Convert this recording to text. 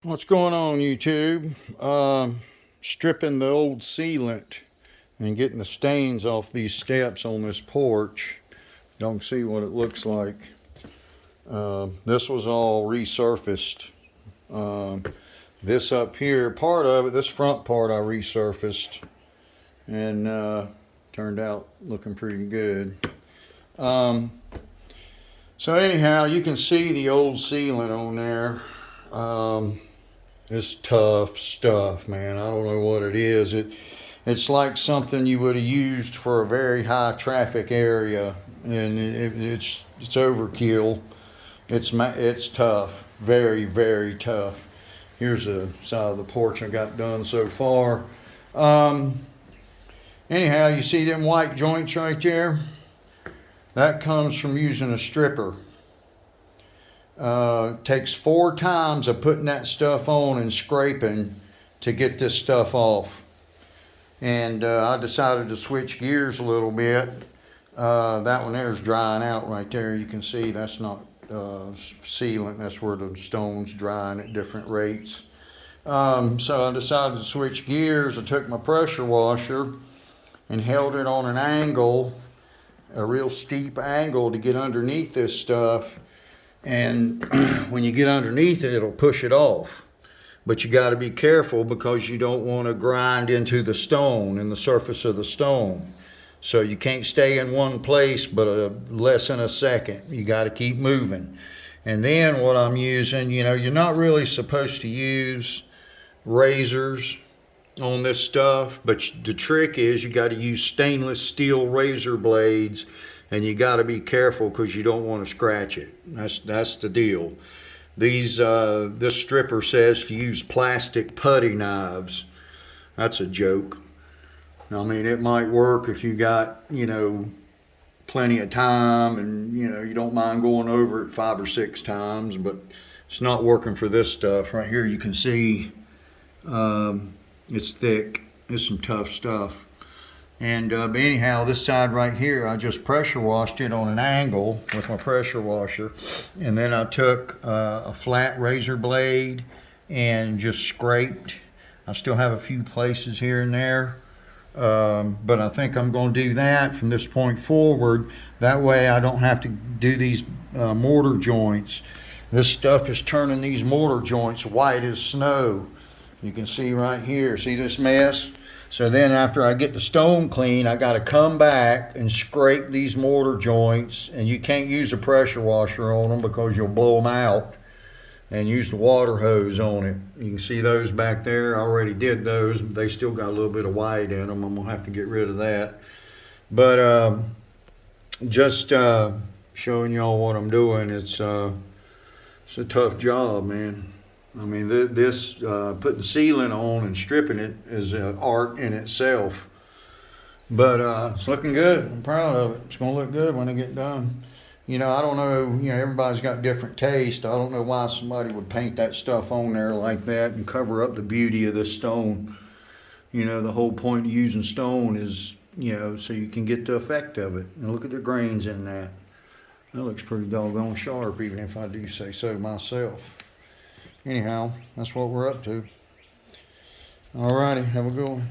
What's going on, YouTube? Stripping the old sealant and getting the stains off these steps on this porch. Don't see what it looks like. This was all resurfaced. This up here, part of it, this front part I resurfaced and turned out looking pretty good. So anyhow, you can see the old sealant on there. It's tough stuff, man. I don't know what it is. It's like something you would have used for a very high traffic area, and it's overkill. It's tough, very very tough. Here's the side of the porch I got done so far. Anyhow, you see them white joints right there? That comes from using a stripper. Takes 4 times of putting that stuff on and scraping to get this stuff off. And I decided to switch gears a little bit. That one there is drying out right there. You can see that's not sealant. That's where the stone's drying at different rates. So I decided to switch gears. I took my pressure washer and held it on an angle, a real steep angle, to get underneath this stuff. And when you get underneath it, it'll push it off. But you got to be careful because you don't want to grind into the stone and the surface of the stone. So you can't stay in one place but less than a second. You got to keep moving. And then what I'm using, you're not really supposed to use razors on this stuff, but the trick is you got to use stainless steel razor blades. And you got to be careful because you don't want to scratch it. That's the deal. This stripper says to use plastic putty knives. That's a joke. I mean, it might work if you got, plenty of time and, you don't mind going over it 5 or 6 times, but it's not working for this stuff. Right here you can see it's thick. It's some tough stuff. And but anyhow, this side right here, I just pressure washed it on an angle with my pressure washer. And then I took a flat razor blade and just scraped. I still have a few places here and there. But I think I'm going to do that from this point forward. That way I don't have to do these mortar joints. This stuff is turning these mortar joints white as snow. You can see right here, see this mess? So then after I get the stone clean, I got to come back and scrape these mortar joints. And you can't use a pressure washer on them because you'll blow them out. And use the water hose on it. You can see those back there. I already did those. They still got a little bit of white in them. I'm going to have to get rid of that. But just showing y'all what I'm doing. It's a tough job, man. I mean, this putting sealant on and stripping it is an art in itself. But it's looking good. I'm proud of it. It's going to look good when I get done. I don't know, everybody's got different taste. I don't know why somebody would paint that stuff on there like that and cover up the beauty of this stone. The whole point of using stone is, so you can get the effect of it. And look at the grains in that. That looks pretty doggone sharp, even if I do say so myself. Anyhow, that's what we're up to. Alrighty, have a good one.